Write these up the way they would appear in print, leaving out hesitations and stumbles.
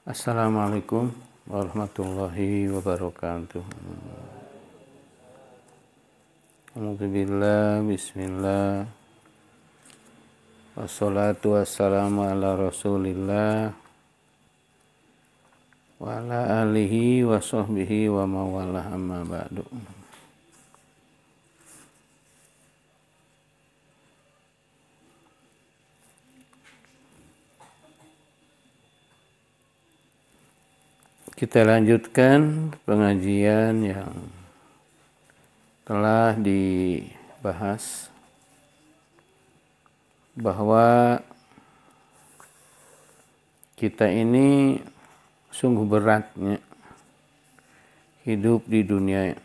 Assalamualaikum warahmatullahi wabarakatuh. Alhamdulillah, bismillah. Wassalatu wassalamu ala rasulillah wa ala alihi wa sahbihi wa mawalah amma ba'du. Kita lanjutkan pengajian yang telah dibahas bahwa kita ini sungguh beratnya hidup di dunia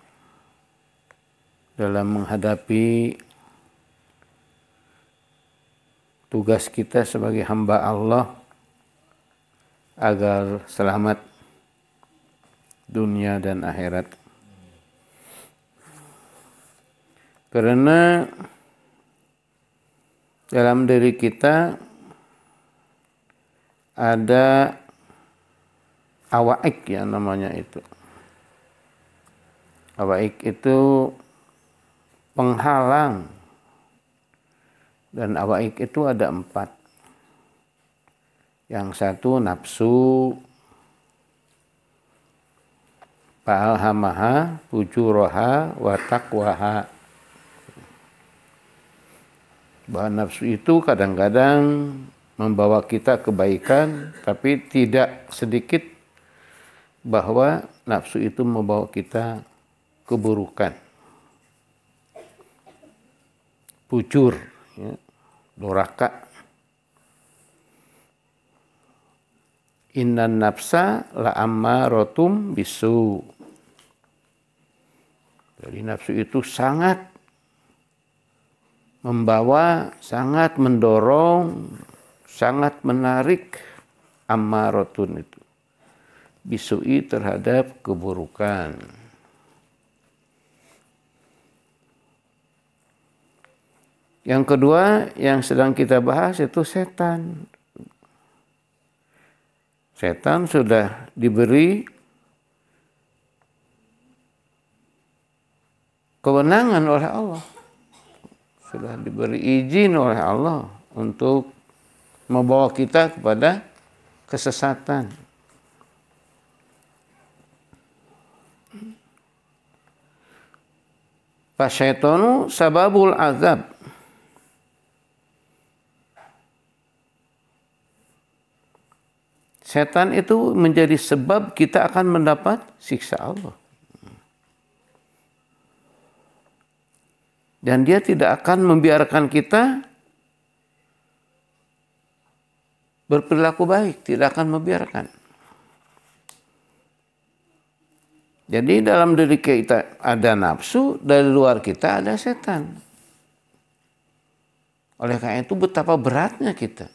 dalam menghadapi tugas kita sebagai hamba Allah agar selamat dunia dan akhirat. Karena dalam diri kita ada awaik ya namanya itu. Awaik itu penghalang. Dan awaik itu ada 4. Yang satu nafsu, fa'alhamaha fujuraha wa taqwaha. Bahwa nafsu itu kadang-kadang membawa kita kebaikan, tapi tidak sedikit bahwa nafsu itu membawa kita keburukan. Fujur, ya, doraka. Innan nafsa la'ammarotum bisu. Jadi nafsu itu sangat membawa, sangat mendorong, sangat menarik ammarotun itu. Bisui terhadap keburukan. Yang kedua yang sedang kita bahas itu setan. Setan sudah diberi kewenangan oleh Allah. Sudah diberi izin oleh Allah untuk membawa kita kepada kesesatan. Fasyaitonu sababul azab. Setan itu menjadi sebab kita akan mendapat siksa Allah. Dan dia tidak akan membiarkan kita berperilaku baik, tidak akan membiarkan. Jadi dalam diri kita ada nafsu, dari luar kita ada setan. Oleh karena itu betapa beratnya kita.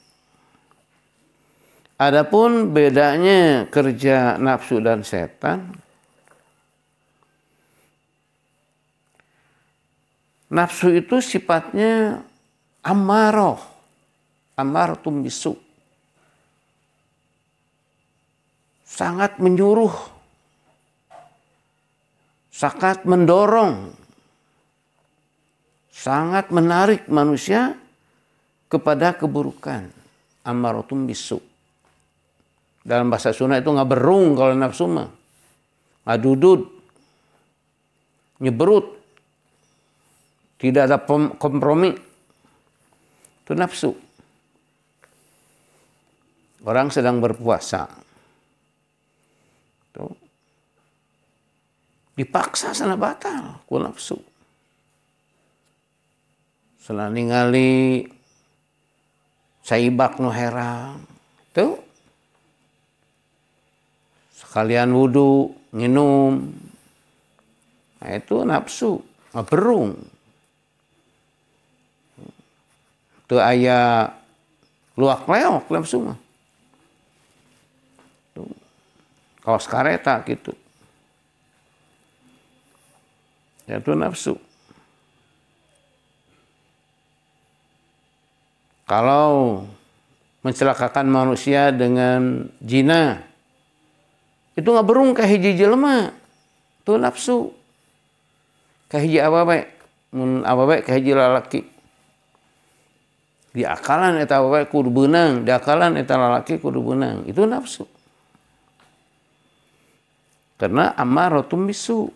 Adapun bedanya kerja nafsu dan setan, nafsu itu sifatnya ammaroh, ammarotum bisu, sangat menyuruh, sangat mendorong, sangat menarik manusia kepada keburukan, ammarotum bisu. Dalam bahasa Sunda itu ngaberung kalau nafsu mah. Ngadudud. Nyeberut. Tidak ada kompromi. Itu nafsu. Orang sedang berpuasa. Tuh. Dipaksa sana batal ku nafsu. Setelah ningali saibak nu herang. Tuh. Sekalian wudu, nginum. Nah itu nafsu, ngaberung. Itu aya luak-leok nafsu mah. Kaos kareta gitu. Ya itu nafsu. Kalau mencelakakan manusia dengan zina, Itu ngaberung ka hiji jelema. Itu nafsu. Ka hiji awewe, mun awewe ka hiji lalaki. Di akalan eta awewe kudu beunang, di akalan eta lalaki kudu beunang. Itu nafsu. Karena amaratum bisu.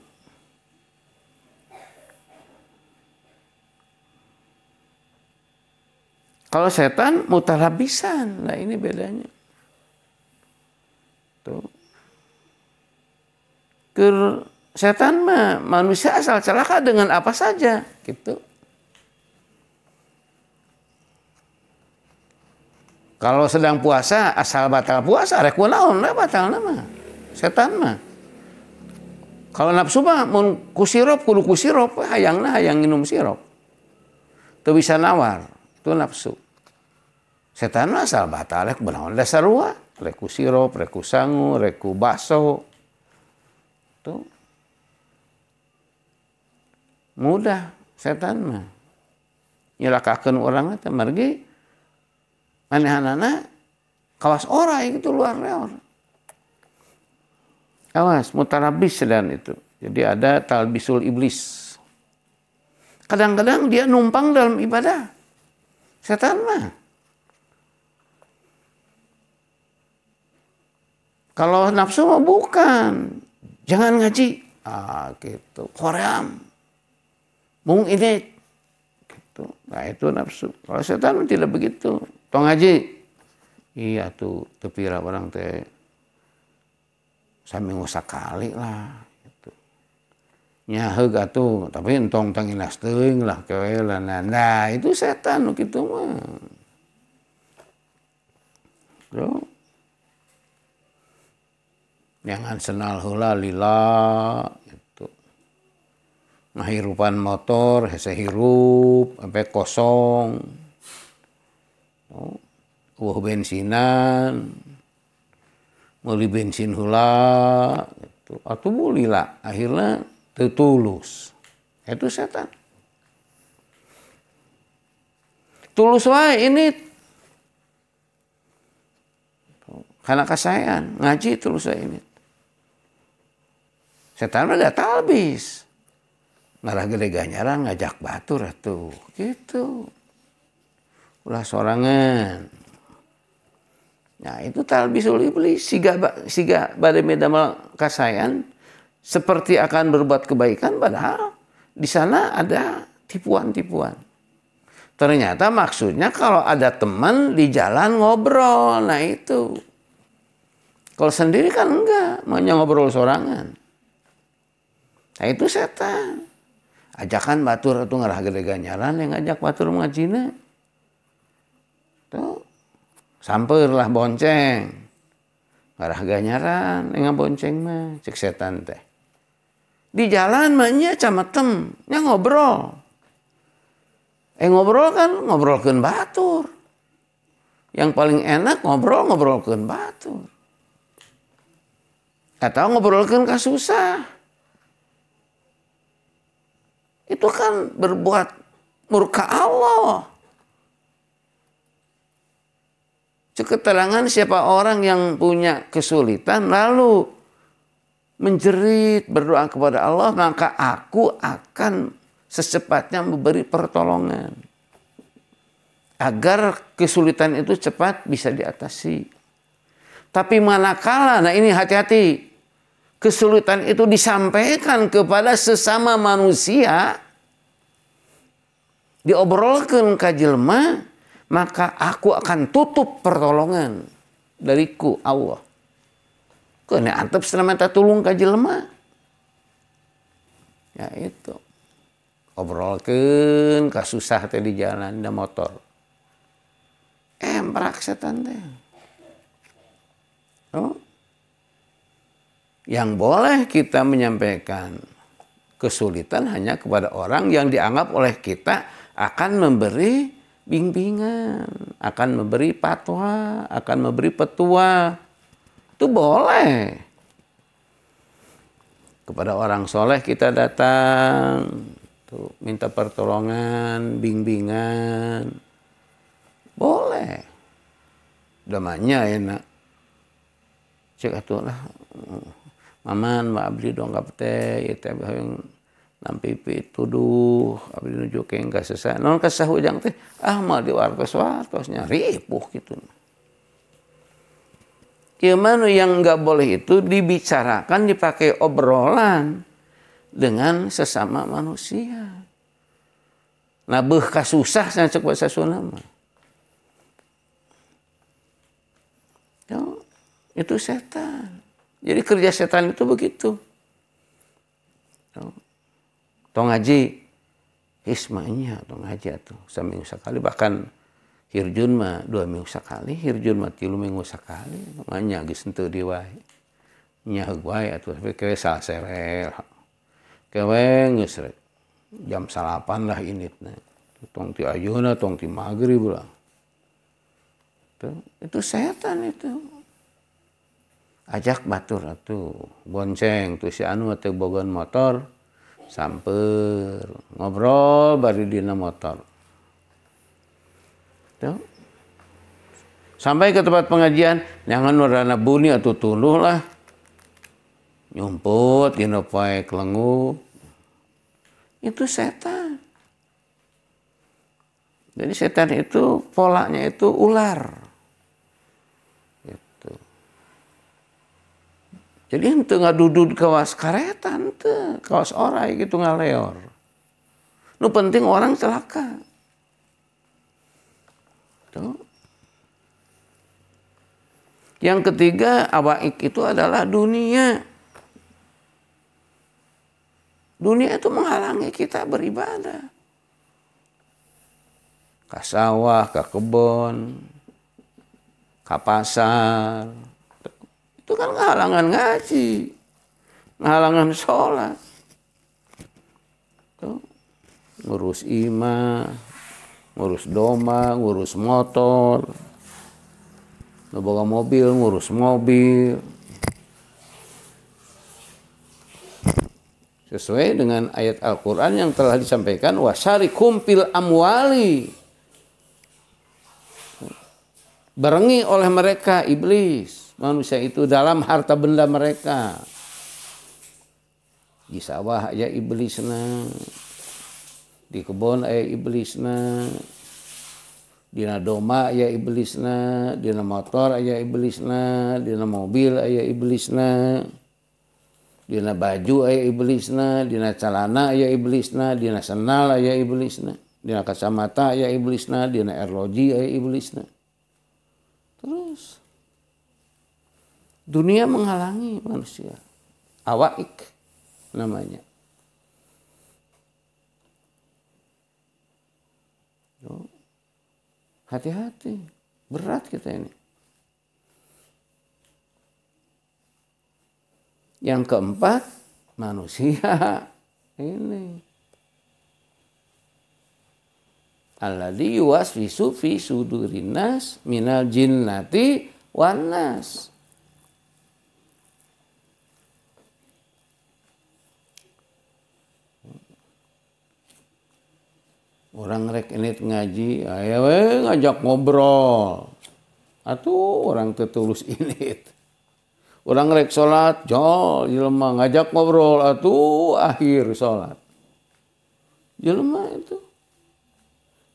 Kalau setan mutalabisan, nah ini bedanya. Tuh. Setan mah manusia asal celaka dengan apa saja, gitu. Kalau sedang puasa asal batal puasa, rek kunaon we batal nama. Setan mah. Kalau nafsu mah mun ku sirop kudu ku sirop, hayangna hayang minum sirop. Teu bisa nawar, itu nafsu. Setan mah asal batal rek benaon da sarua, rek ku sirop, rek ku sangu, rek ku baso. Tuh. Mudah setan mah. Nyelakakeun urang teh margi manehanana kawas orai gitu luar reor. Awas mutarabis dan itu. Jadi ada talbisul iblis. Kadang-kadang dia numpang dalam ibadah. Setan mah. Kalau nafsu mah bukan. Jangan ngaji. Ah gitu. Koream. Mung ini. Gitu. Nah itu nafsu. Kalau setan tidak begitu. Tong ngaji. Iya tuh. Tepira orang teh. Saminggu sakali lah. Gitu. Nyaheug atuh. Tapi entong tanginas teuing lah. Kewelan. Nah itu setan. Gitu mah. Tuh. Jangan senal heula lila gitu. Ngahirupan motor hese hirup sampai kosong. Bensinan. Meuli bensin heula gitu. Atuh meuli lah akhirnya teu tulus. Itu setan. Tulus wae ini karena kasayan ngaji tulus wae ini. Setan mah da talbis. Ngarah gede ganyaran ngajak batur atuh. Gitu. Ulah sorangan. Nah itu talbisul iblis. Siga bade medamel kasayan. Seperti akan berbuat kebaikan. Padahal di sana ada tipuan-tipuan. Ternyata maksudnya kalau ada teman di jalan ngobrol. Nah itu. Kalau sendiri kan enggak. Maunya ngobrol sorangan. Nah itu setan. Ajakan batur itu ngarah gede ganyaran yang ngajak batur ngajina. Tuh. Sampeurlah bonceng. Ngarah ganyaran yang bonceng mah cek setan teh. Di jalan mah nya camatem, nya ngobrol. Ngobrol kan ngobrolkeun batur. Yang paling enak ngobrolkeun batur. Atau ngobrolkeun ka susah. Itu kan berbuat murka Allah. Keterangan siapa orang yang punya kesulitan lalu menjerit berdoa kepada Allah, maka aku akan secepatnya memberi pertolongan. Agar kesulitan itu cepat bisa diatasi. Tapi manakala, nah ini hati-hati. Kesulitan itu disampaikan kepada sesama manusia, diobrolkeun ka jelema, maka aku akan tutup pertolongan dariku Allah. Kene antep selama tulung ka jelema. Ya itu. Obrolkeun ka susah teh di jalan da motor. Emprak setan teh. Oh. Yang boleh kita menyampaikan kesulitan hanya kepada orang yang dianggap oleh kita akan memberi bimbingan, akan memberi fatwa, akan memberi petua. Itu boleh. Kepada orang soleh kita datang, tuh, minta pertolongan, bimbingan. Boleh. Damanya enak. cek atuh lah maman ma abdi donggap teh ieu teh yang nampi pituduh abdi nuju ke engka sesa naon kasah ujang teh mah diwartos nya ripuh kitu. Ieu mah yang enggak boleh itu dibicarakan dipakai obrolan dengan sesama manusia. Nah beuh kasusah cenah cek bahasa Sunda mah. Itu setan. Jadi kerja setan itu begitu. Tong ngaji hismanya tong ngaji atuh saminggu sakali bahkan hirjun mah 2 minggu sakali, hirjun mah 3 minggu sakali. Manya geus henteu di wae. Nya heug wae atuh tapi kewe salserel. Kewe geus jam 8 lah initna. Tong ti ayeuna tong ti magrib lah. Itu setan itu. Ajak batur atuh bonceng tuh si anu teh bogan motor samper ngobrol bari dina motor. Tuh. Sampai ke tempat pengajian jangan warna buni atau tuluh lah. Nyumput dina poe kelengup. Itu setan. Jadi setan itu polanya itu ular. Jadi henteu ngadudud kawas kareta henteu, kawas orai gitu ngaleor. Nu penting orang celaka. Tuh. Yang ketiga awaik itu adalah dunia. Dunia itu menghalangi kita beribadah. Ka sawah, ka kebon, ka pasar. Itu kan ngehalangan ngaji, ngehalangan sholat. Tuh. Ngurus imah, ngurus doma, ngurus motor. Boga mobil, ngurus mobil. Sesuai dengan ayat Al-Quran yang telah disampaikan, wasyarikum fil amwali. Barengi oleh mereka iblis. Manusia itu dalam harta benda mereka. Di sawah aya iblisna. Di kebun aya iblisna. Dina doma aya iblisna. Dina motor aya iblisna. Dina mobil aya iblisna. Dina baju aya iblisna. Dina celana aya iblisna. Dina sendal aya iblisna. Dina kacamata aya iblisna. Dina arloji aya iblisna. Terus dunia menghalangi manusia. Awaik namanya. Hati-hati. Berat kita ini. Yang keempat, manusia ini. Alladzi yuwaswisu fi sudurin nas minal jinnati wan nas. Orang rek ini ngaji, aya we ngajak ngobrol. Atuh orang tetulus ini. Orang rek salat, jol jelema ngajak ngobrol atuh akhir salat. Jelema itu.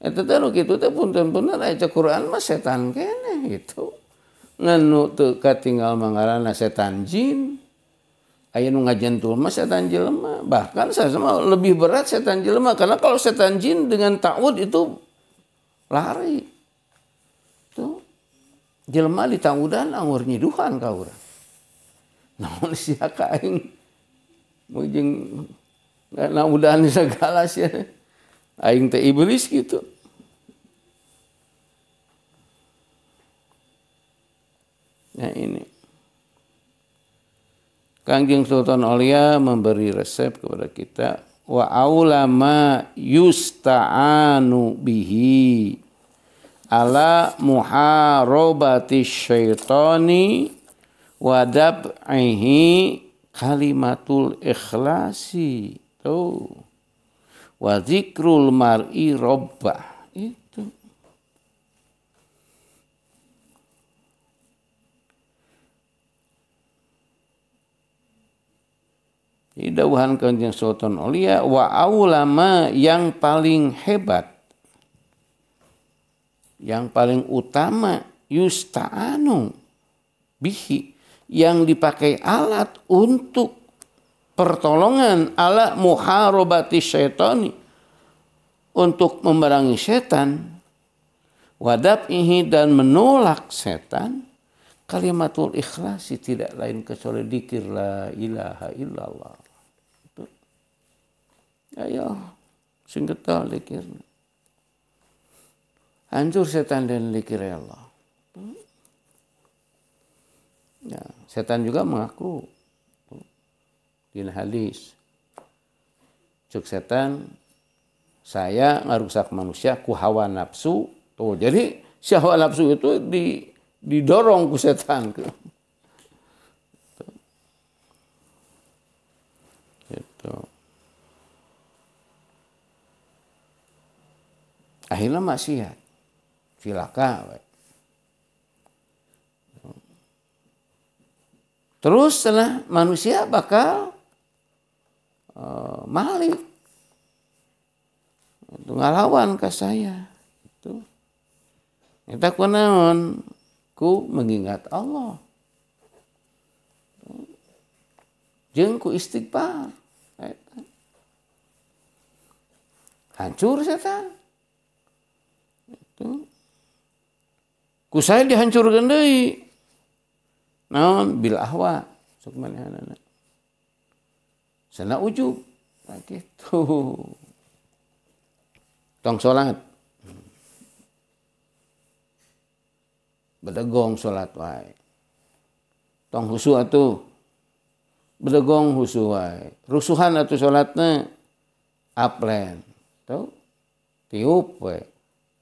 Eta teh nu kitu teh punten-punten aya Quran mah setan keneh gitu. Nganu teu katinggal mangarana setan jin. Aya nu ngajentul mah setan jelema. Bahkan saya sama lebih berat setan jelema karena kalau setan jin dengan ta'ud itu lari. Tuh. Jelema di ta'udan anggur nyiduhan ka urang. Namun sia ka aing mujing na'udan segala sia. Aing teh iblis gitu. Nah ini. Kangjeng Sultan Aulia memberi resep kepada kita wa aulama yusta'anu bihi ala muharabati syaitani wa dab'ihi kalimatul ikhlasi tuh wa zikrul mar'i rabbah itu. Jadi dawuhan Kanjeng Sultan Aulia wa aulama yang paling hebat, yang paling utama yusta'anu bihi, yang dipakai alat untuk pertolongan ala muharabati syaitani, untuk memerangi setan, wadab'ihi dan menolak setan, kalimatul ikhlasi tidak lain kecuali dzikir la ilaha illallah. Ayo sing getol dzikir. Hancur setan dan dzikir Allah. Ya, setan juga mengaku di hadis. Cuk setan, saya ngarusak manusia ku hawa nafsu. Tuh, jadi si hawa nafsu itu didorong ku setan. Gitu. Akhirnya maksiat. Cilaka. Terus setelah manusia bakal malik. Itu ngalawan ke saya. Itu. Kita kunaon? Ku mengingat Allah. Jeung ku istighfar. Hancur setan. Itu. Ku saya dihancurkeun deui. Naon bil ahwa sok manehna. Sana ujub. Nah, gitu. Tong salat. Bedegong salat wae. Tong husu atuh. Bedegong husu wae. Rusuhan atuh salatna aplen. Tuh. Tiup wae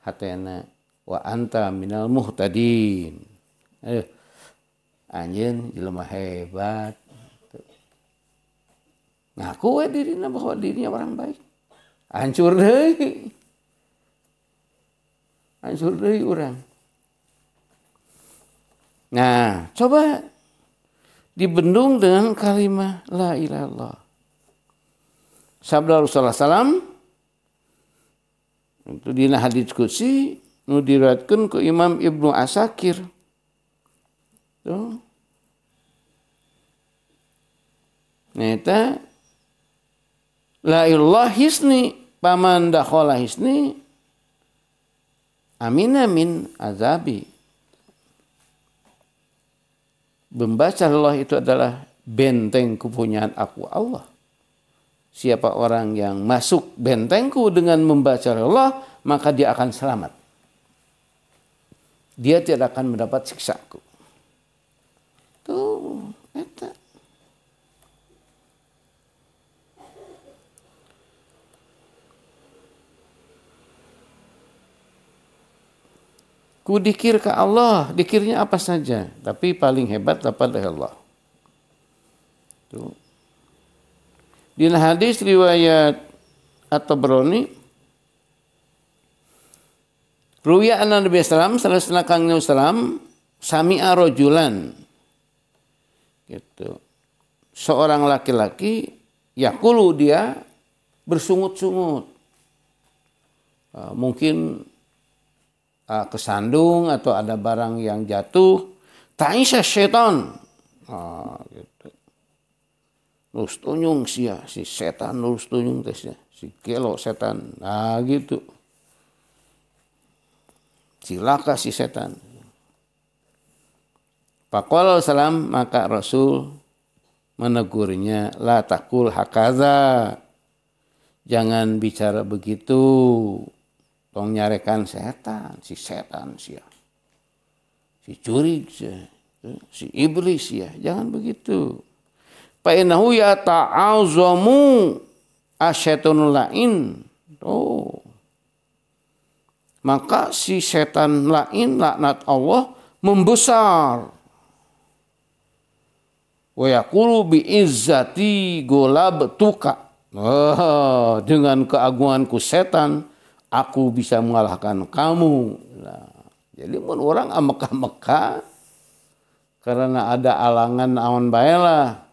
hatena wa anta minal muhtadin. Aduh. Anjeun jelema hebat. Ngaku we dirina bahwa dirinya orang baik. Hancur deui. Hancur deui urang. Nah, coba dibendung dengan kalimat la ilaha illallah. Sabda Rasulullah SAW itu dina hadits qudsi nu diriwayatkeun ku Imam Ibnu Asakir. Tuh. Neta la ilallah hisni paman dakhala hisni amina min azabi. Membaca Allah itu adalah benteng kepunyaan aku Allah. Siapa orang yang masuk bentengku dengan membaca Allah, maka dia akan selamat. Dia tidak akan mendapat siksaku. Tuh, eta. Ku dikir ke Allah, dikirnya apa saja, tapi paling hebat daripada Allah. Tuh. Di hadis riwayat At-Tabrani, ruwiya anna Nabi sallallahu alaihi wasallam Kanjeng sallam sami'a rajulan. Gitu. Seorang laki-laki yaqulu dia bersungut-sungut. Mungkin kesandung atau ada barang yang jatuh, ta'isa syaitan. Gitu. Lurus tunyung sia, si setan lurus tunyung tesnya, si kelo setan. Nah gitu. Cilaka si setan. Faqala salam, maka Rasul menegurnya, la taqul hakaza. Jangan bicara begitu. Tong nyarekan setan, si curig, si iblis ya, jangan begitu. Fa innahu yata'azamu asyaitonul la'in. Oh. Maka si setan lain, laknat Allah, membesar. Wa yaqulu bi izzati golabtuka. Dengan keagunganku setan, aku bisa mengalahkan kamu. Nah, jadi mun orang Mekah karena ada alangan awan bae lah.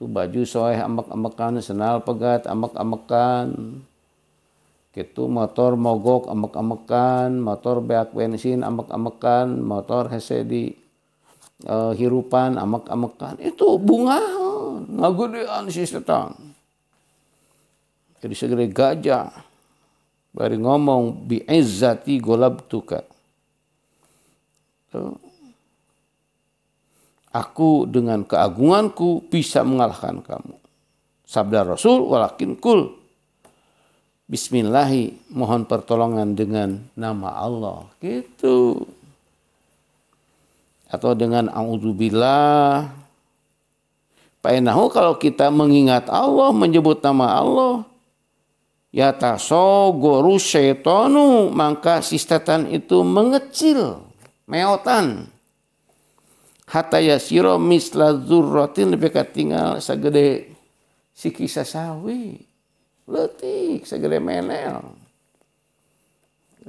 Tu baju soeh amek-amekan, senal pegat amek-amekan. Kitu motor mogok amek-amekan, motor beak bensin amek-amekan, motor hese di hirupan amek-amekan. Itu bunga ngagedean si setan. Jadi segede gajah bari ngomong bi izzati golabtuka. Aku dengan keagunganku bisa mengalahkan kamu. Sabda Rasul, walakin kul bismillahi, mohon pertolongan dengan nama Allah. Gitu. Atau dengan a'udzubillah. Painahu kalau kita mengingat Allah, menyebut nama Allah, ya tasogoru syaitanu, maka si setan itu mengecil, meotan. Hatta yasiro misla dzurratin, lebih tinggal segede siki sasawi. Letik, segede menel,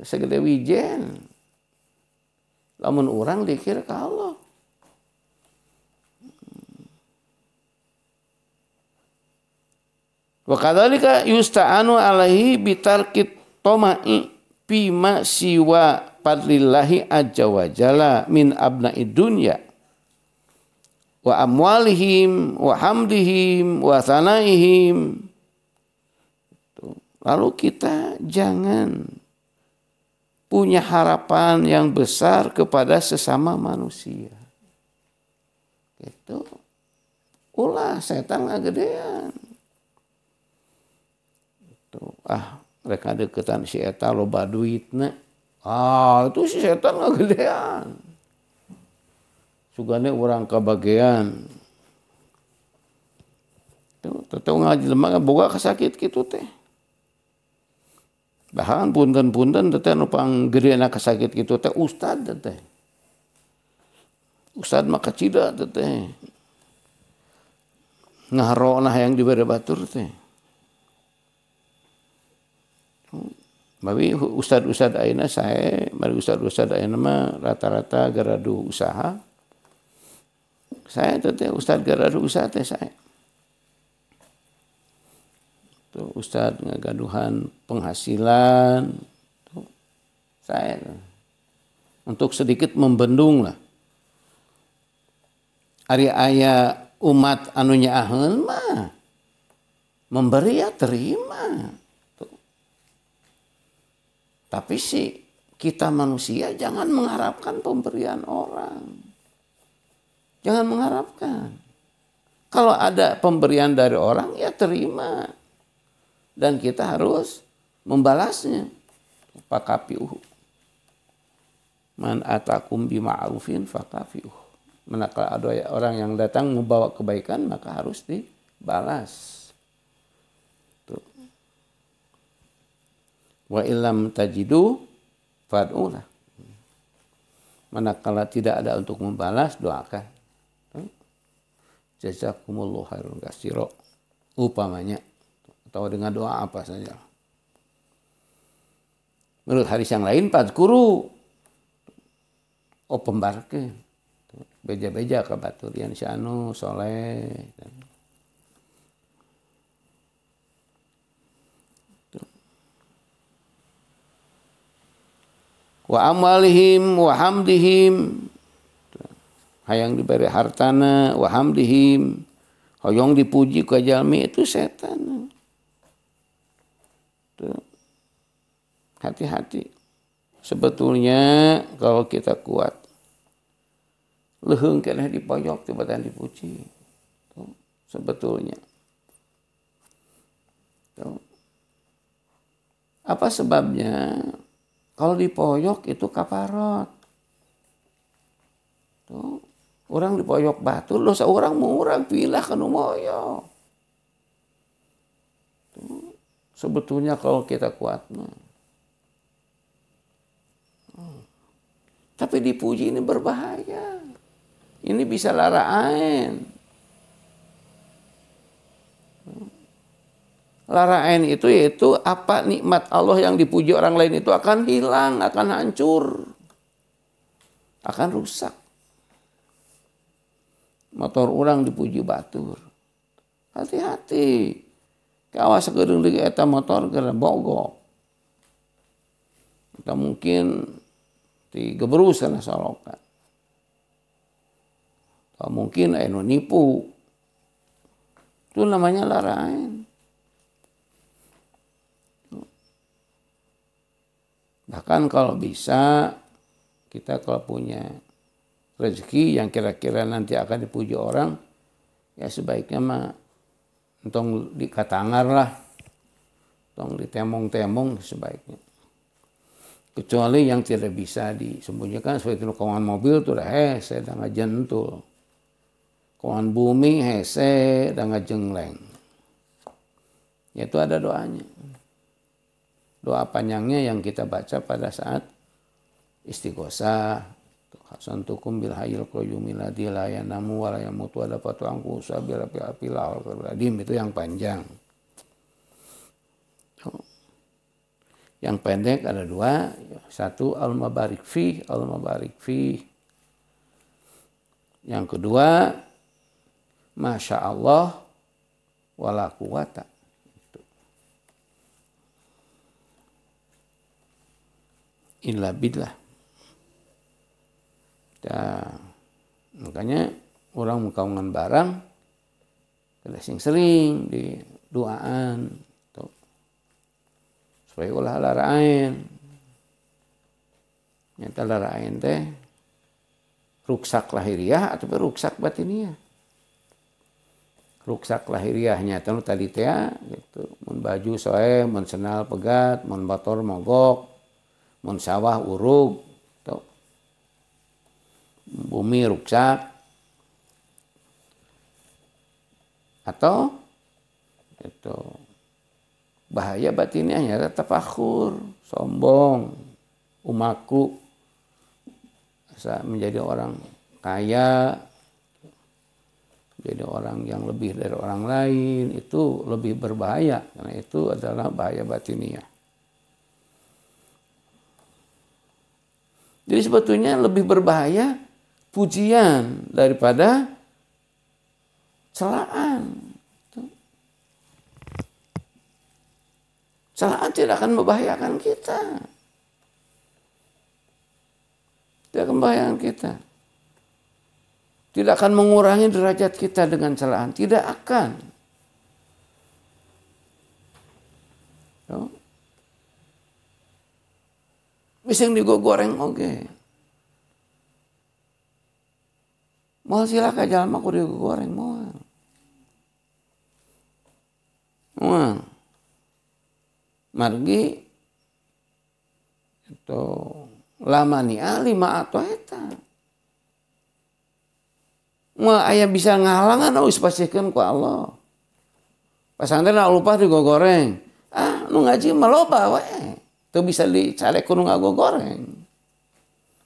segede wijen. Lamun orang dikir ke Allah. Wa kadzalika yusta'anu alaihi bitarkit toma'i bima siwa fadlillahi azza wa jalla min abna'id dunya wa amwalihim wa hamdihim wa thanaihim. Lalu kita jangan punya harapan yang besar kepada sesama manusia. Gitu. Ulah setan ngagedean. Mereka deketan si eta loba duitna. Itu si setan ngagedean. Sugane urang kabagean. Teteu ngaji lemah boga kasakit kitu teh. Bahkan punten-punten teh nu panggedeana kasakit kitu teh ustad teh. Ustad mah kacida teh. Ngaharona hayang dibere batur teh. Bawi ustad-ustad ayeuna sae, mari ustad-ustad ayeuna mah rata-rata garadu usaha. Saya teh ustad garadu usaha teh saya. Tuh, ustad ngagaduhan penghasilan. Tuh, saya untuk sedikit membendung lah. Ari aya umat anu nyaaheun mah memberi ya terima. Tuh. Tapi sih kita manusia jangan mengharapkan pemberian orang. Jangan mengharapkan. Kalau ada pemberian dari orang ya terima. Dan kita harus membalasnya. Fakafiuhu. Man atakum bima'rufin fakafiuhu. Manakala ada orang yang datang membawa kebaikan maka harus dibalas. Tuh. Wa illam tajidu fad'ulah. Manakala tidak ada untuk membalas, doakan. Jazakumullahu khairan katsira. Upamanya. Atau dengan doa apa saja. Menurut hadis yang lain, padkuru. Pembarke. Beja-beja ke baturian si anu soleh. Wa amalihim wa hamdihim. Hayang diberi hartana wa hamdihim. Hayang dipuji ke jalmi itu setan. Hati-hati. Sebetulnya kalau kita kuat, leuheung keneh di pojok tiba-tiba dipuji. Tuh, sebetulnya. Tuh. Apa sebabnya? Kalau di pojok itu kaparot. Tuh, orang di pojok batu, dosa orang mau orang pilah ke numoyo. Tuh. Sebetulnya kalau kita kuat. Tapi dipuji ini berbahaya. Ini bisa lara ain. Lara ain itu yaitu apa nikmat Allah yang dipuji orang lain itu akan hilang, akan hancur. Akan rusak. Motor orang dipuji batur. Hati-hati. Kawas gedung di eta motor keur bogok. Atau mungkin digebrus kana solokan. Atau mungkin anu nipu. Itu namanya larain. Bahkan kalau bisa, kita kalau punya rezeki yang kira-kira nanti akan dipuji orang, ya sebaiknya mah entong dikatangar lah, entong ditemong-temong sebaiknya. Kecuali yang tidak bisa disembunyikan, seperti kawan mobil tuh dah hese dan ngajentul. Kawan bumi hese dan ngajengleng. Itu ada doanya. Doa panjangnya yang kita baca pada saat istighosah. Hasantukum bil hayyil qayyumil ladzi la yanamu wa la yamutu wa la fatu'anku sabil apil itu yang panjang. Yang pendek ada dua. Satu al-mabarik fi, al-mabarik fi. Yang kedua masya Allah wala quwata. Illa billah. Makanya orang mengkaungan barang sering di doaan tuh. Supaya ulah larain. Nyata larain teh ruksak lahiriah atau ruksak batiniah. Ruksak lahiriahnya tadi teh gitu. Mun baju soe, mun sendal pegat, mun motor mogok, mun sawah urug, tuh. Bumi ruksak, atau itu bahaya batinnya tafakhur, sombong, umaku, menjadi orang kaya, jadi orang yang lebih dari orang lain, itu lebih berbahaya karena itu adalah bahaya batiniah. Jadi sebetulnya lebih berbahaya pujian daripada celaan. Celaan tidak akan membahayakan kita. Tidak akan membahayakan kita. Tidak akan mengurangi derajat kita dengan celaan. Tidak akan. Bising digoreng oke. Moal silaka jalma ku digoreng moal. Moal. Margi itu lamania lima atau eta. Moal aya bisa ngahalangan geus pasikeun ku Allah. Pasantren lupa digoreng. Nu ngaji mah loba we. Itu bisa dicari kuno ngago goreng.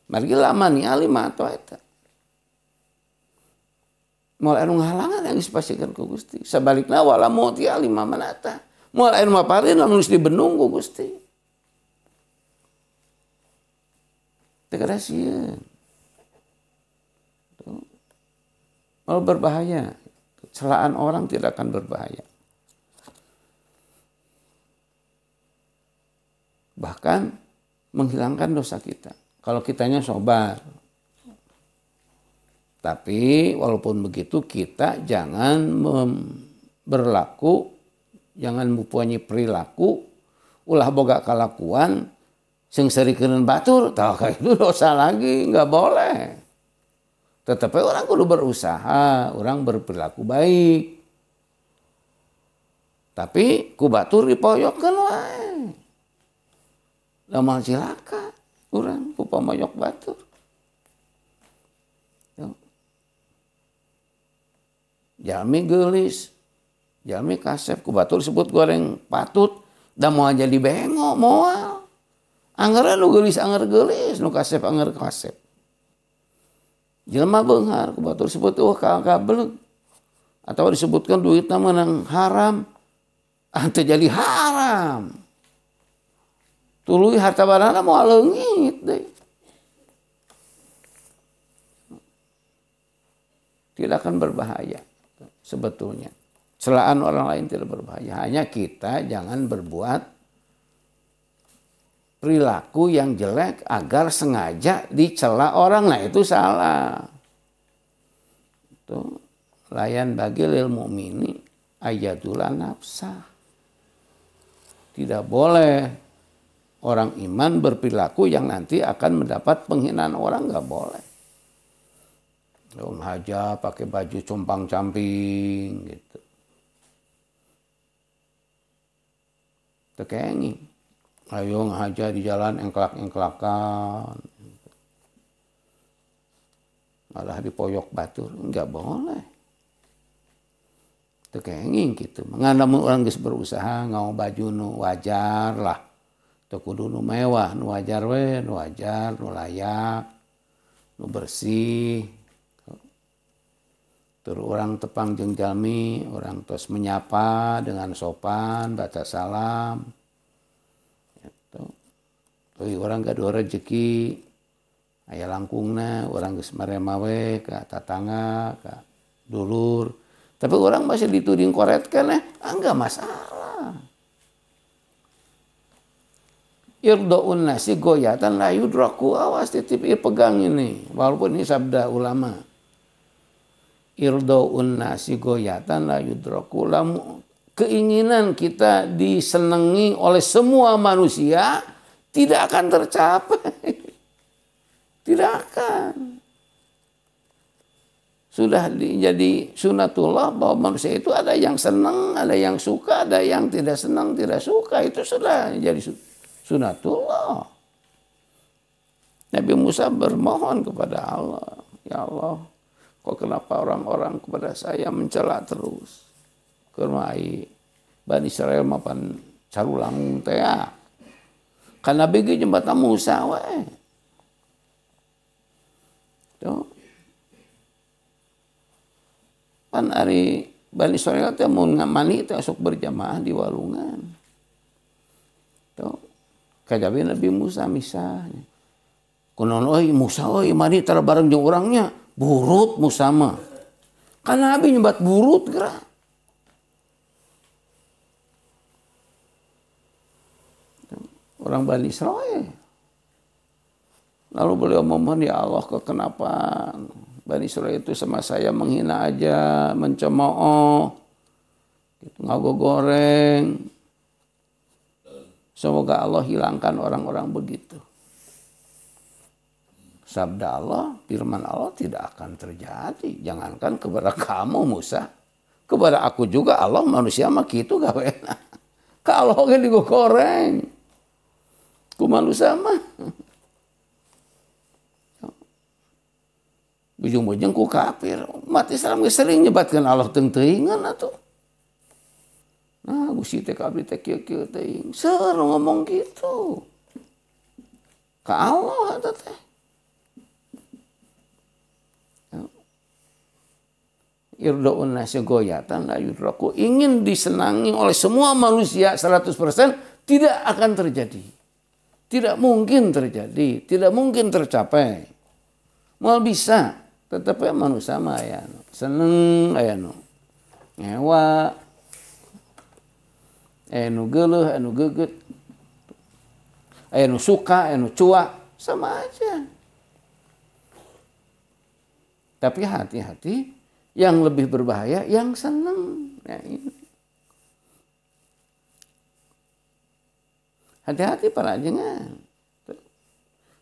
Margi lama nih alima atau eta. Moal anu ngahalangan yang disepasikan ku Gusti. Sebaliknya wala mauti alima manata. Moal anu maparin lamun geus dibenung ku Gusti. Teu kada sieun. Mal berbahaya. Celaan orang tidak akan berbahaya. Bahkan menghilangkan dosa kita. Kalau kitanya sobar. Tapi walaupun begitu kita jangan berlaku, jangan mempunyai perilaku, ulah boga kalakuan, sing serikeun batur, tah itu dosa lagi, nggak boleh. Tetapi orang kudu berusaha, orang berperilaku baik. Tapi ku batur dipoyokkeun wae. Lamal cilaka, urang ku pamoyok batur. Jalmi geulis, jalmi kasep ku batur sebut goreng patut, da moal jadi bengok moal. Anggeran nu geulis anger geulis, nu kasep anger kasep. Jelema beunghar ku batur sebut ka beleg. Atau disebutkan duitna meunang haram, teu jadi haram. Tuluy harta barana moal leungit deui. Tidak akan berbahaya sebetulnya. celaan orang lain tidak berbahaya. Hanya kita jangan berbuat perilaku yang jelek agar sengaja dicela orang. Nah itu salah. Itu layan bagi lil mu'mini ayadulah nafsah. Tidak boleh orang iman berperilaku yang nanti akan mendapat penghinaan orang, nggak boleh. Daun haja pakai baju compang-camping gitu. Tekengi. Ayo ngahaja di jalan engkelak-engkelakan. Malah dipoyok batur, nggak boleh. Tekengi gitu. Mengandam orang geus berusaha ngau baju nu wajar lah. Teu kudu nu mewah, nu wajar we, nu wajar, nu layak, nu bersih. Tur orang tepang jeung jalmi, orang tos menyapa dengan sopan, baca salam. Gitu. Teuy orang gaduh rezeki, aya langkungna, orang geus marema we ka tatangga, ka dulur. Tapi orang masih dituding koretkeun enggak masalah. Irdaun nasi goyatan la yudraku, awas titip pegang ini, walaupun ini sabda ulama. Irdaun nasi goyatan la yudraku, keinginan kita disenangi oleh semua manusia tidak akan tercapai. Tidak akan. Sudah jadi sunatullah bahwa manusia itu ada yang senang, ada yang suka, ada yang tidak senang, tidak suka. Itu sudah jadi sunatullah. Nabi Musa bermohon kepada Allah, ya Allah, kok kenapa orang-orang kepada saya mencela terus? Kermai Bani Israel mapan carulang teh. Karena begi jembatan Musa we. Tuh. Pan ari Bani Israel teh mun ngamani teh sok berjamaah di walungan. Tuh. Kajabe Nabi Musa misalnya. Kunaon euy Musa euy mani tara bareng jeung urangnya. Burut Musa mah. Kan Nabi nyebat burut gerak. Orang Bani Israel. Lalu beliau memohon, ya Allah, kok kenapa Bani Israel itu sama saya menghina aja, mencemooh, gitu, ngago goreng. Semoga Allah hilangkan orang-orang begitu. Sabda Allah, firman Allah tidak akan terjadi. Jangankan kepada kamu Musa, kepada aku juga Allah manusia mah gitu gawena. Kalau kan digoreng, ku manusia mah. Ujung-ujung ku kafir. Umat Islam sering nyebatkan Allah teuing-teuingan atuh. Nah, Gusti teh kabeh teh kieu-kieu teuing. Seueur ngomong gitu. Ka Allah eta teh. Irdaun nasi goyatan la yudraku. Ingin disenangi oleh semua manusia 100% tidak akan terjadi. Tidak mungkin terjadi. Tidak mungkin tercapai. Mau bisa. Tetapi manusia mah aya seneng, aya nu ngewa, aya nu geuleuh, aya nu geugeut, aya nu suka, aya nu cuak, sama aja. Tapi hati-hati, yang lebih berbahaya yang seneng. Ya, ini. Hati-hati para ajengan.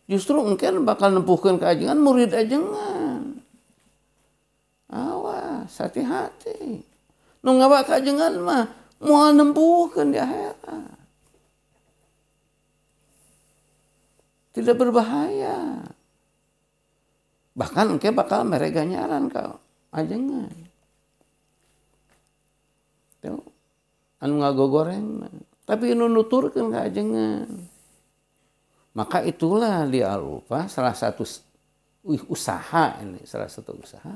Justru mungkin bakal nempuhkeun ka ajengan murid ajengan. Awas, hati-hati. Nu ngawa ka ajengan mah moal nempuhkeun di akhirat. Tidak berbahaya. Bahkan engke bakal mere ganjaran ka ajengan. Tuh. Anu ngagogoreng, tapi nu nuturkeun ka ajengan. Maka itulah di Al-Wafa salah satu usaha ini, salah satu usaha.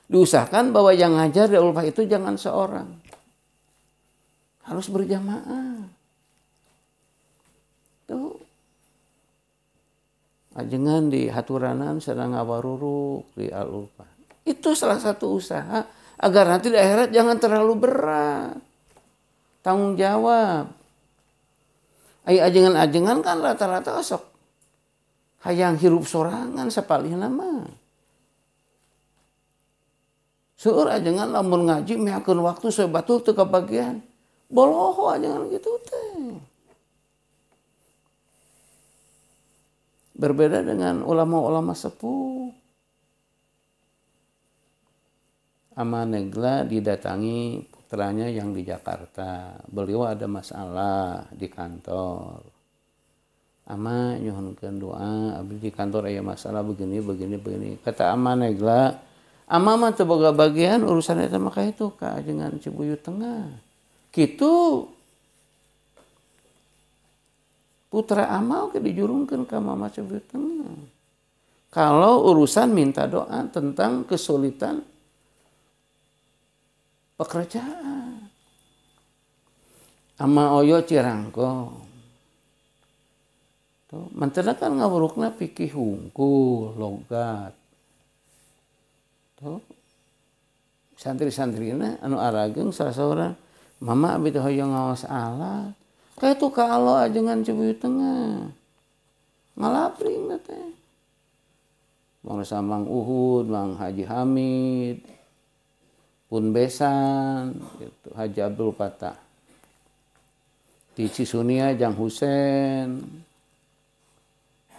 Diusahakan bahwa yang ngajar di Al-Wafa itu jangan seorang. Harus berjamaah. Tuh. Ajengan di Haturanan sedang ngawaruruk di Al-Wafa. Itu salah satu usaha Agar nanti di akhirat jangan terlalu berat. Tanggung jawab. Ajengan-ajengan kan rata-rata sok hayang hirup sorangan sapalih nama. Seueur ajengan lamun ngaji miakeun waktu saya batur teu kabagian. Boloho ajengan gitu teh. Berbeda dengan ulama-ulama sepuh. Amanegla didatangi putranya yang di Jakarta. Beliau ada masalah di kantor. Ama nyuhunkeun doa, abdi di kantor aya masalah begini. Kata Amanegla, ama mah teu boga bagian urusan eta mah itu ka ajengan Cibuyut Tengah. Kitu putra ama oke dijurungkeun ka Mama Cibuyut Tengah. Kalau urusan minta doa tentang kesulitan pekerjaan. Ama Oyo Cirangkong. Tuh, mantena kan ngawurukna pikih hungkul, logat. Tuh. Santri-santrina anu arageung salah seorang, mama abdi teh hoyong ngaos alat. Kayak tuh ka Allah ajengan Cibuyut Tengah. Ngalapring teh. Mang Samang Uhud, Mang Haji Hamid, Pun Besan, gitu. Haji Abdul Fatah. Di Cisunia Jang Husen.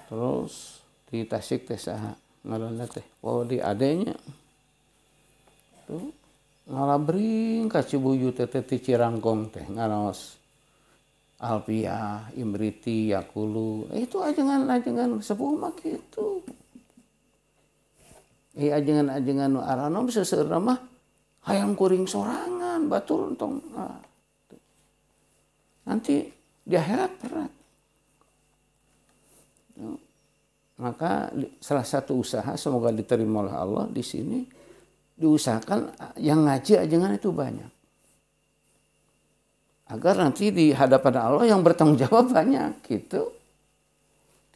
Terus di Tasik teh saha ngaranna teh. Oh di adenya. Tuh ngalabring ka Cibuyut teh ti Cirangkong teh ngaraos Alpiah, Imriti, Yakulu. Itu ajengan-ajengan sepuh mah kitu. Ajengan-ajengan nu arana bisa seueur mah hayang kuring sorangan batur entong. Nanti di akhirat berat. Maka salah satu usaha semoga diterima oleh Allah di sini diusahakan yang ngaji ajengan itu banyak. Agar nanti di hadapan Allah yang bertanggung jawab banyak gitu.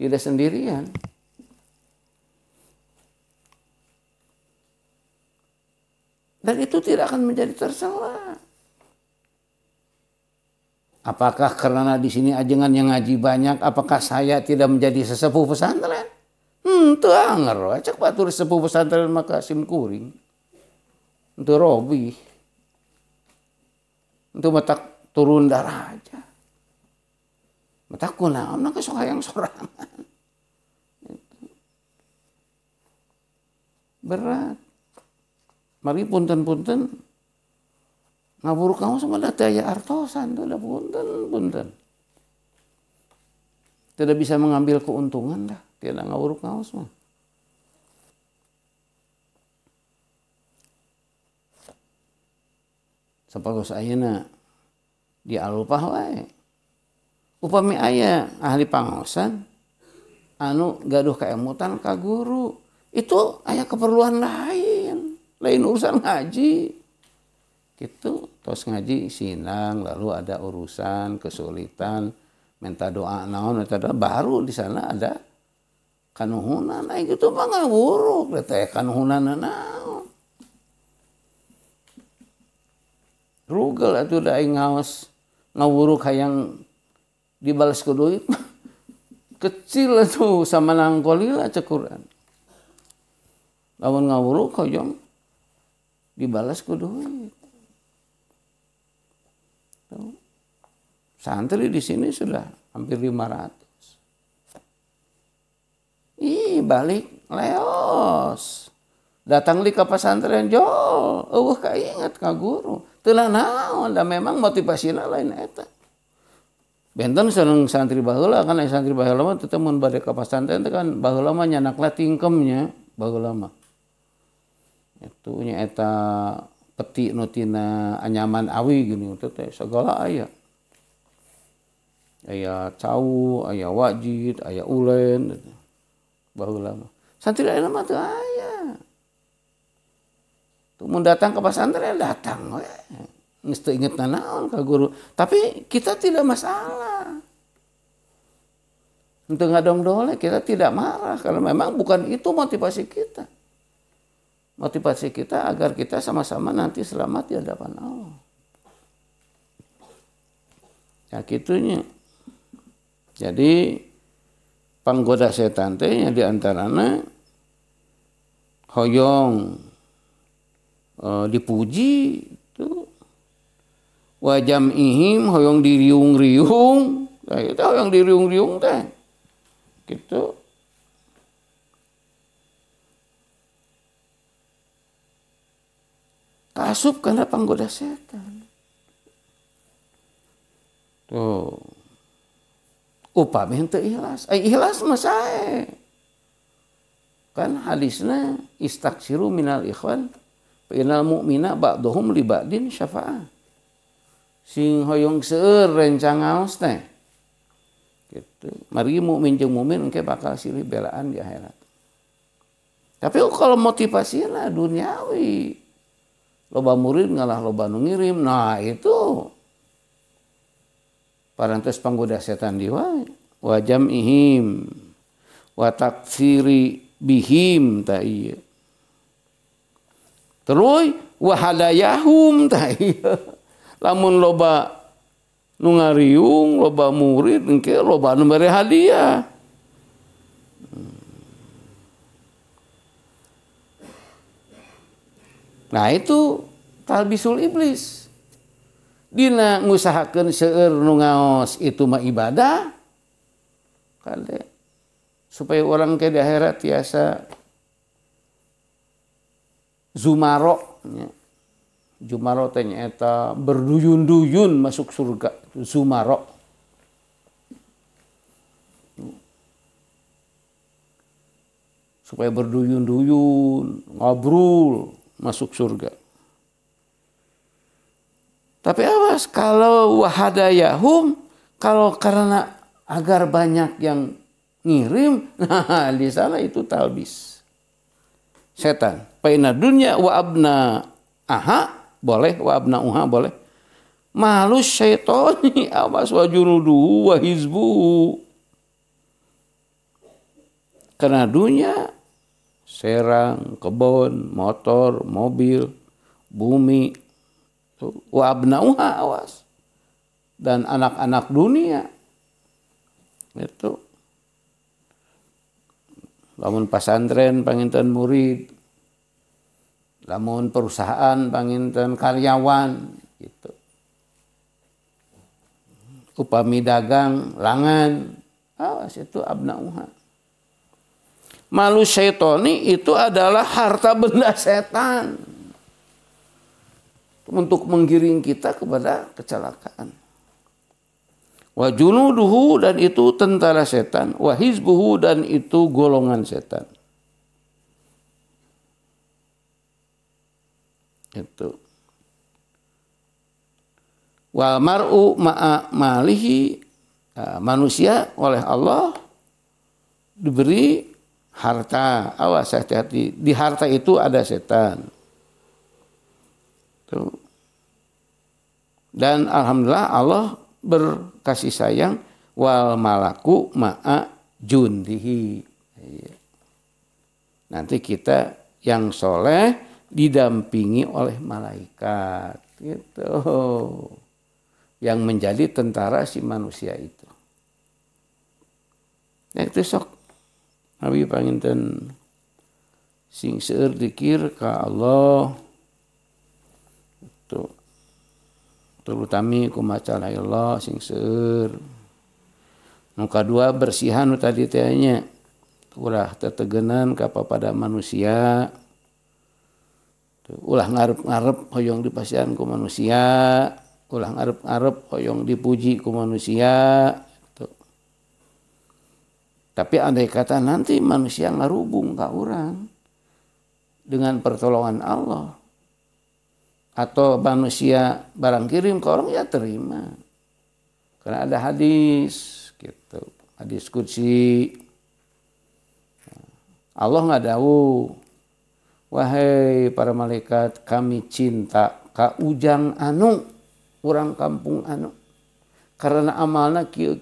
Tidak sendirian. Dan itu tidak akan menjadi tercela. Apakah karena di sini ajengan yang ngaji banyak, apakah saya tidak menjadi sesepuh pesantren? Teu anger, cek batur sesepuh pesantren maka sim kuring. Itu Robi. Itu matak turun daraja. Matak kunaon na sok hayang sorangan. Berat. Mari punten-punten ngaburuk kamu sama daya artosan tuh udah punten. Tidak bisa mengambil keuntungan dah, tidak ngaburuk kamu semua. Sapatos ayeuna di alupah wae. Upami aya ahli pangaosan anu gaduh kaemutan ka guru, itu aya keperluan lain urusan ngaji. Gitu, terus ngaji sinang, lalu ada urusan kesulitan, minta doa naon, minta doa baru di sana ada kanuhunan, gitu mah ngawuruk, teh kanuhunan naon. Rugel atuh da aing ngaos ngawuruk hayang dibalas ku duit. Kecil atuh sama nangkolila cekuran. Lamun ngawuruk hoyong dibalas ku duit. Santri di sini sudah hampir 500. Balik leos. Datang li ka pesantren jol, eueuh kainget ka guru. Teu naon da memang motivasina lain eta. Benten sareng santri baheula kan santri baheula mah teu mun bade ka pesantren teh kan baheula mah nyanakna tingkemnya baheula mah. Itu nya eta peti nu tina anyaman awi gini teh segala aya. Aya cau, aya wajid, aya ulen baheula mah. Santri ayeuna mah teu aya. Tuh mun datang ke pesantren datang we. Geus teu inget naon ka guru. Tapi kita tidak masalah. Untuk ngadong dole kita tidak marah kalau memang bukan itu motivasi kita. Motivasi kita agar kita sama-sama nanti selamat di hadapan Allah. Ya gitunya. Jadi panggoda setan teh nya diantarana hoyong dipuji tuh, wajam ihim hoyong diriung-riung, nah, itu hoyong diriung-riung teh, gitu. Kasup karena panggoda setan. Tuh. Upami henteu ikhlas. Ikhlas mah sae. Kan hadisna istaksiru minal ikhwan fa innal mu'mina ba'dhum li ba'din syafa'ah. Sing hoyong seueur rencangaos teh. Gitu. Mari mukmin jeung mukmin engke bakal silih belaan di akhirat. Tapi kalau motivasinya duniawi, loba murid ngalah loba nu ngirim, nah itu parantos panggoda setan diwa wa jam'ihim wa takfiri bihim ta ieu. Terus wa hadayahum ta ieu. Lamun loba nu ngariung, loba murid engke loba nu mere hadiah. Nah itu talbisul iblis. Dina ngusahakeun seueur nu ngaos itu mah ibadah. Kade supaya orang ke di akhirat tiasa zumaro nya. Zumaro teh nyaeta berduyun-duyun masuk surga, zumaro. Supaya berduyun-duyun, ngobrol masuk surga. Tapi awas kalau wahadayahum, kalau karena agar banyak yang ngirim, nah di sana itu talbis setan. Paina dunya wa abna aha boleh, wa abna uha boleh. Malus syaitoni awas wa junuduhu wa hizbuhu. Karena dunia serang, kebun, motor, mobil, bumi, wa abnauha awas, dan anak-anak dunia itu. Lamun pasantren panginten murid, lamun perusahaan panginten karyawan gitu. Upami dagang langan, awas itu abnauha. Malu syaitoni itu adalah harta benda setan untuk menggiring kita kepada kecelakaan. Wa junuduhu, dan itu tentara setan. Wa hizbuhu, dan itu golongan setan. Itu. Wal mar'u ma'a malihi, manusia oleh Allah diberi harta. Awas hati-hati, di harta itu ada setan. Tuh. Dan alhamdulillah Allah berkasih sayang, wal malaku ma'a jundihi. Nanti kita yang soleh didampingi oleh malaikat gitu, yang menjadi tentara si manusia itu. Yang itu sok Nabi panginten sing seueur dzikir ka Allah tuh, terutama ku maca la ilaha sing seueur. Nu kadua bersihan nu tadi teh nya ulah tetegenan ka pada manusia. Tuh, ulah ngarep-ngarep hoyong dipasihan ku manusia, ulah ngarep-ngarep hoyong dipuji ku manusia. Tuh. Tapi andai kata nanti manusia ngarubung ka urang dengan pertolongan Allah, atau manusia barang kirim ke orang, ya terima. Karena ada hadis gitu, hadis qudsi. Allah ngadawu, wahai para malaikat, kami cinta ka ujang anu, urang kampung anu, karena amalna kieu.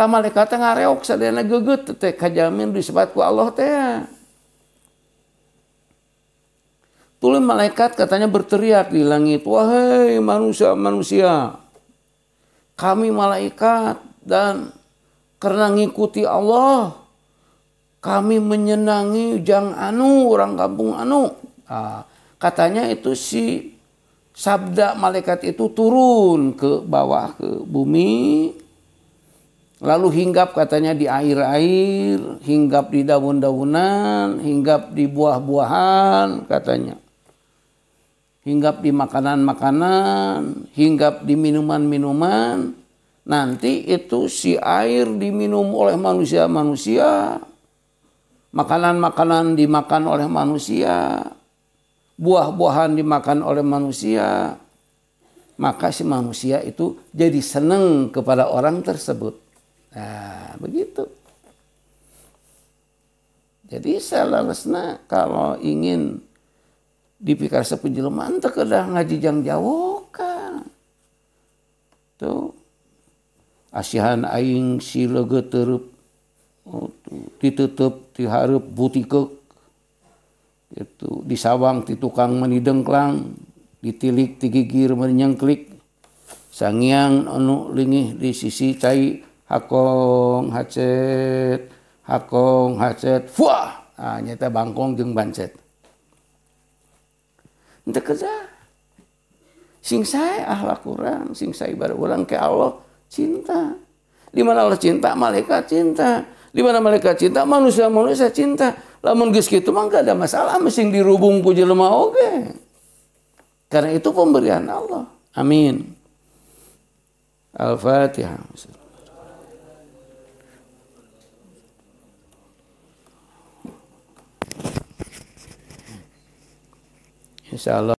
Ta malaikat teh ngareok sadayana geugeut teh kajamin disebut ku Allah teh. Tuluy malaikat katanya berteriak di langit, wahai manusia-manusia, kami malaikat dan karena ngikuti Allah, kami menyenangi ujang anu, orang kampung anu. Nah, katanya itu si sabda malaikat itu turun ke bawah ke bumi, lalu hinggap katanya di air-air, hinggap di daun-daunan, hinggap di buah-buahan katanya. Hinggap di makanan-makanan, hinggap di minuman-minuman. Nanti itu si air diminum oleh manusia-manusia, makanan-makanan dimakan oleh manusia, buah-buahan dimakan oleh manusia. Maka si manusia itu jadi senang kepada orang tersebut. Nah, begitu. Jadi salalesna kalau ingin dipikar sepenjelmaan teu kedah ngajijang jawokan. Tuh. Asihan aing si leugeut teurup diteuteub ti hareup butikeuk. Gitu, disawang ti tukang meni dengklang, ditilik ti gigir meni nyengklik. Sangiang anu lingih di sisi cai hakong hacet, fuah. Ah nyata bangkong jeung bancet. Henteu kedah. Sing sae akhlak urang, sing sae ibadah urang ke Allah cinta. Di mana Allah cinta, malaikat cinta. Di mana malaikat cinta, manusia-manusia cinta. Lamun geus kitu mah gak ada masalah mesti dirubung ku jelema oge. Karena itu pemberian Allah. Amin. Al-Fatihah. Insyaallah